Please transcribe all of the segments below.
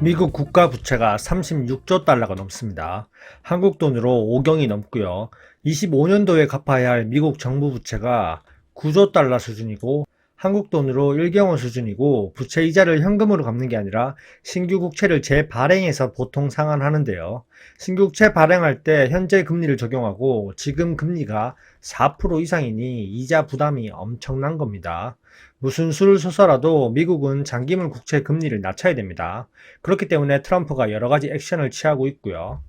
미국 국가 부채가 36조 달러가 넘습니다. 한국 돈으로 5경이 넘고요. 25년도에 갚아야 할 미국 정부 부채가 9조 달러 수준이고 한국 돈으로 1경원 수준이고, 부채 이자를 현금으로 갚는 게 아니라 신규 국채를 재발행해서 보통 상환하는데요. 신규 국채 발행할 때 현재 금리를 적용하고 지금 금리가 4% 이상이니 이자 부담이 엄청난 겁니다. 무슨 수를 써서라도 미국은 장기물 국채 금리를 낮춰야 됩니다. 그렇기 때문에 트럼프가 여러 가지 액션을 취하고 있고요.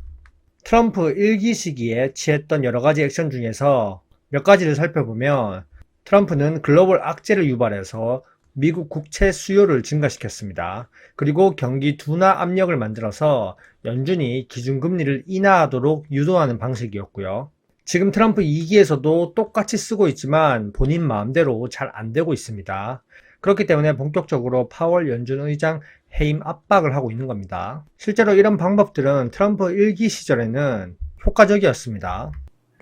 트럼프 1기 시기에 취했던 여러 가지 액션 중에서 몇 가지를 살펴보면, 트럼프는 글로벌 악재를 유발해서 미국 국채 수요를 증가시켰습니다. 그리고 경기 둔화 압력을 만들어서 연준이 기준금리를 인하하도록 유도하는 방식이었고요. 지금 트럼프 2기에서도 똑같이 쓰고 있지만 본인 마음대로 잘 안 되고 있습니다. 그렇기 때문에 본격적으로 파월 연준 의장 해임 압박을 하고 있는 겁니다. 실제로 이런 방법들은 트럼프 1기 시절에는 효과적이었습니다.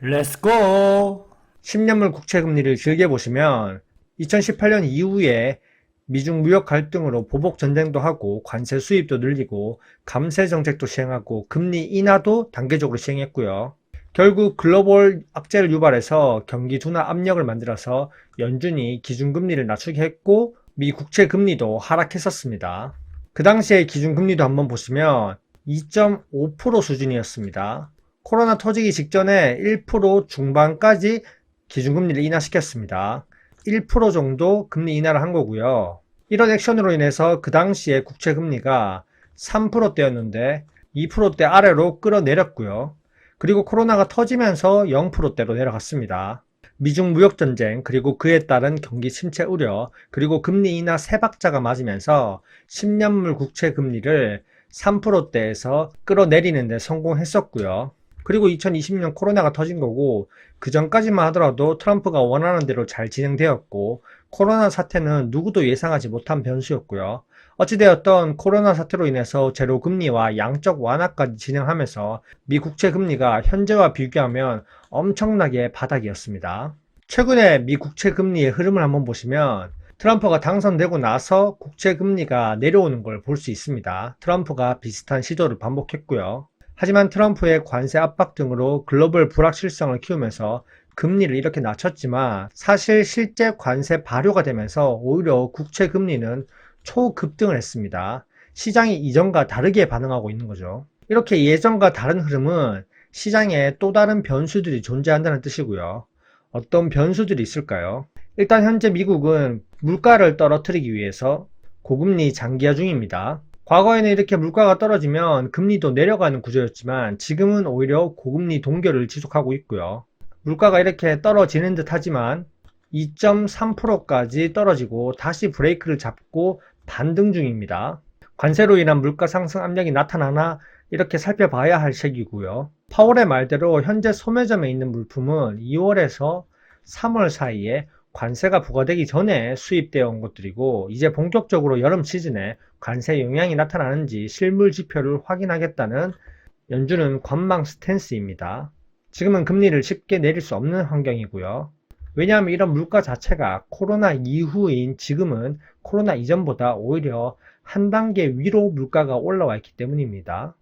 렛츠고! 10년물 국채 금리를 길게 보시면 2018년 이후에 미중 무역 갈등으로 보복 전쟁도 하고 관세 수입도 늘리고 감세 정책도 시행하고 금리 인하도 단계적으로 시행했고요. 결국 글로벌 악재를 유발해서 경기 둔화 압력을 만들어서 연준이 기준금리를 낮추게 했고 미 국채 금리도 하락했었습니다. 그 당시에 기준금리도 한번 보시면 2.5% 수준이었습니다. 코로나 터지기 직전에 1% 중반까지 기준금리를 인하시켰습니다. 1% 정도 금리 인하를 한 거고요. 이런 액션으로 인해서 그 당시에 국채 금리가 3%대였는데 2%대 아래로 끌어내렸고요. 그리고 코로나가 터지면서 0%대로 내려갔습니다. 미중 무역전쟁, 그리고 그에 따른 경기 침체 우려, 그리고 금리 인하 세 박자가 맞으면서 10년물 국채 금리를 3%대에서 끌어내리는 데 성공했었고요. 그리고 2020년 코로나가 터진 거고, 그 전까지만 하더라도 트럼프가 원하는 대로 잘 진행되었고, 코로나 사태는 누구도 예상하지 못한 변수였고요. 어찌되었던 코로나 사태로 인해서 제로 금리와 양적 완화까지 진행하면서 미 국채 금리가 현재와 비교하면 엄청나게 바닥이었습니다. 최근에 미 국채 금리의 흐름을 한번 보시면 트럼프가 당선되고 나서 국채 금리가 내려오는 걸 볼 수 있습니다. 트럼프가 비슷한 시도를 반복했고요. 하지만 트럼프의 관세 압박 등으로 글로벌 불확실성을 키우면서 금리를 이렇게 낮췄지만 사실 실제 관세 발효가 되면서 오히려 국채 금리는 초급등을 했습니다. 시장이 이전과 다르게 반응하고 있는 거죠. 이렇게 예전과 다른 흐름은 시장에 또 다른 변수들이 존재한다는 뜻이고요. 어떤 변수들이 있을까요? 일단 현재 미국은 물가를 떨어뜨리기 위해서 고금리 장기화 중입니다. 과거에는 이렇게 물가가 떨어지면 금리도 내려가는 구조였지만 지금은 오히려 고금리 동결을 지속하고 있고요. 물가가 이렇게 떨어지는 듯 하지만 2.3%까지 떨어지고 다시 브레이크를 잡고 반등 중입니다. 관세로 인한 물가 상승 압력이 나타나나 이렇게 살펴봐야 할 시기고요. 파월의 말대로 현재 소매점에 있는 물품은 2월에서 3월 사이에 관세가 부과되기 전에 수입되어 온 것들이고, 이제 본격적으로 여름 시즌에 관세 영향이 나타나는지 실물 지표를 확인하겠다는 연준은 관망 스탠스입니다. 지금은 금리를 쉽게 내릴 수 없는 환경이고요. 왜냐하면 이런 물가 자체가 코로나 이후인 지금은 코로나 이전보다 오히려 한 단계 위로 물가가 올라와 있기 때문입니다.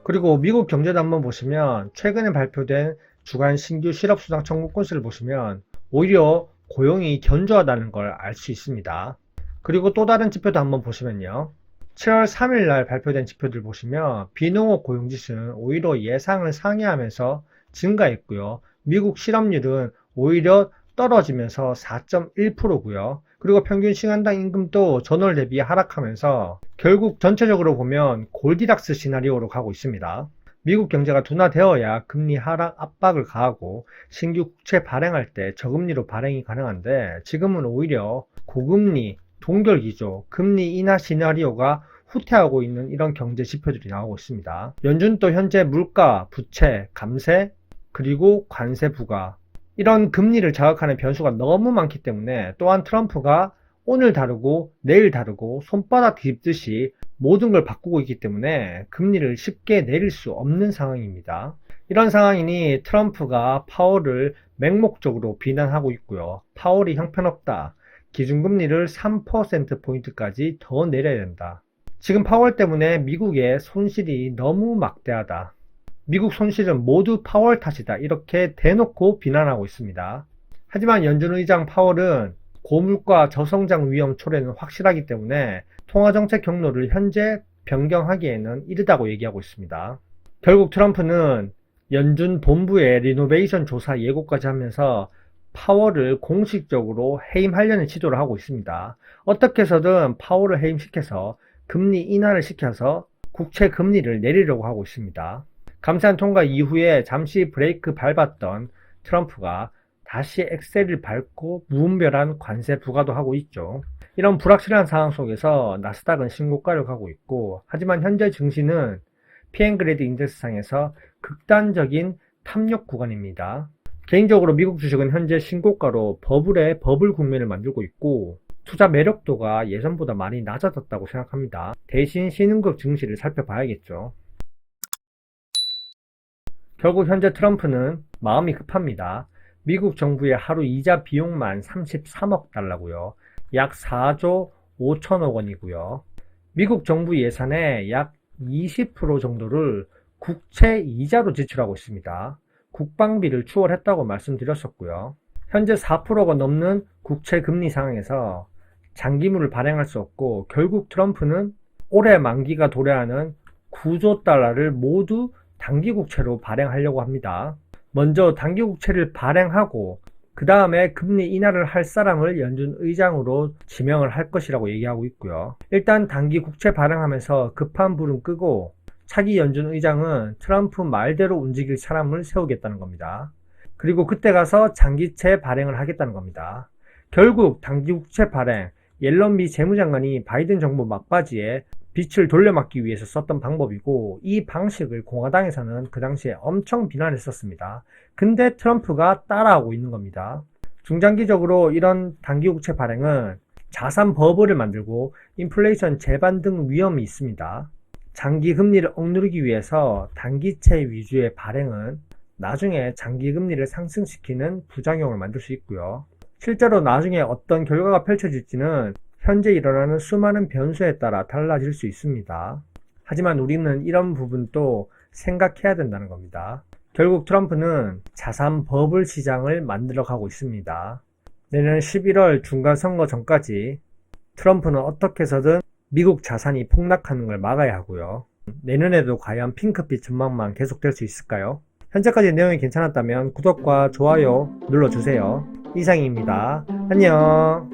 그리고 미국 경제도 한번 보시면 최근에 발표된 주간 신규 실업수당 청구 건수를 보시면 오히려 고용이 견조하다는 걸 알 수 있습니다. 그리고 또 다른 지표도 한번 보시면요. 7월 3일 날 발표된 지표들 보시면 비농업 고용지수는 오히려 예상을 상회하면서 증가했고요. 미국 실업률은 오히려 떨어지면서 4.1%고요. 그리고 평균 시간당 임금도 전월 대비 하락하면서 결국 전체적으로 보면 골디락스 시나리오로 가고 있습니다. 미국 경제가 둔화되어야 금리 하락 압박을 가하고 신규 국채 발행할 때 저금리로 발행이 가능한데 지금은 오히려 고금리, 동결 기조, 금리 인하 시나리오가 후퇴하고 있는 이런 경제 지표들이 나오고 있습니다. 연준도 현재 물가, 부채, 감세, 그리고 관세 부과, 이런 금리를 자극하는 변수가 너무 많기 때문에 또한 트럼프가 오늘 다르고 내일 다르고 손바닥 뒤집듯이 모든 걸 바꾸고 있기 때문에 금리를 쉽게 내릴 수 없는 상황입니다. 이런 상황이니 트럼프가 파월을 맹목적으로 비난하고 있고요. 파월이 형편없다, 기준금리를 3%포인트까지 더 내려야 된다. 지금 파월 때문에 미국의 손실이 너무 막대하다. 미국 손실은 모두 파월 탓이다. 이렇게 대놓고 비난하고 있습니다. 하지만 연준 의장 파월은 고물가 저성장 위험 초래는 확실하기 때문에 통화정책 경로를 현재 변경하기에는 이르다고 얘기하고 있습니다. 결국 트럼프는 연준 본부의 리노베이션 조사 예고까지 하면서 파월을 공식적으로 해임하려는 시도를 하고 있습니다. 어떻게 해서든 파월을 해임시켜서 금리 인하를 시켜서 국채 금리를 내리려고 하고 있습니다. 감사원 통과 이후에 잠시 브레이크 밟았던 트럼프가 다시 엑셀을 밟고 무분별한 관세 부과도 하고 있죠. 이런 불확실한 상황 속에서 나스닥은 신고가를 가고 있고, 하지만 현재 증시는 P&Grade 인덱스상에서 극단적인 탐욕 구간입니다. 개인적으로 미국 주식은 현재 신고가로 버블의 버블 국면을 만들고 있고, 투자 매력도가 예전보다 많이 낮아졌다고 생각합니다. 대신 신흥국 증시를 살펴봐야겠죠. 결국 현재 트럼프는 마음이 급합니다. 미국 정부의 하루 이자 비용만 33억 달러고요. 약 4조 5천억 원이고요. 미국 정부 예산의 약 20% 정도를 국채 이자로 지출하고 있습니다. 국방비를 추월했다고 말씀드렸었고요. 현재 4%가 넘는 국채 금리 상황에서 장기물을 발행할 수 없고, 결국 트럼프는 올해 만기가 도래하는 9조 달러를 모두 단기국채로 발행하려고 합니다. 먼저 단기국채를 발행하고 그 다음에 금리 인하를 할 사람을 연준 의장으로 지명을 할 것이라고 얘기하고 있고요. 일단 단기국채 발행하면서 급한 불은 끄고 차기 연준 의장은 트럼프 말대로 움직일 사람을 세우겠다는 겁니다. 그리고 그때 가서 장기채 발행을 하겠다는 겁니다. 결국 단기국채 발행, 옐런 미 재무장관이 바이든 정부 막바지에 빛을 돌려막기 위해서 썼던 방법이고, 이 방식을 공화당에서는 그 당시에 엄청 비난했었습니다. 근데 트럼프가 따라하고 있는 겁니다. 중장기적으로 이런 단기국채 발행은 자산 버블을 만들고 인플레이션 재반등 위험이 있습니다. 장기 금리를 억누르기 위해서 단기채 위주의 발행은 나중에 장기 금리를 상승시키는 부작용을 만들 수 있고요. 실제로 나중에 어떤 결과가 펼쳐질지는 현재 일어나는 수많은 변수에 따라 달라질 수 있습니다. 하지만 우리는 이런 부분도 생각해야 된다는 겁니다. 결국 트럼프는 자산 버블 시장을 만들어 가고 있습니다. 내년 11월 중간선거 전까지 트럼프는 어떻게 해서든 미국 자산이 폭락하는 걸 막아야 하고요. 내년에도 과연 핑크빛 전망만 계속될 수 있을까요? 현재까지 내용이 괜찮았다면 구독과 좋아요 눌러주세요. 이상입니다. 안녕.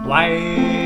Why?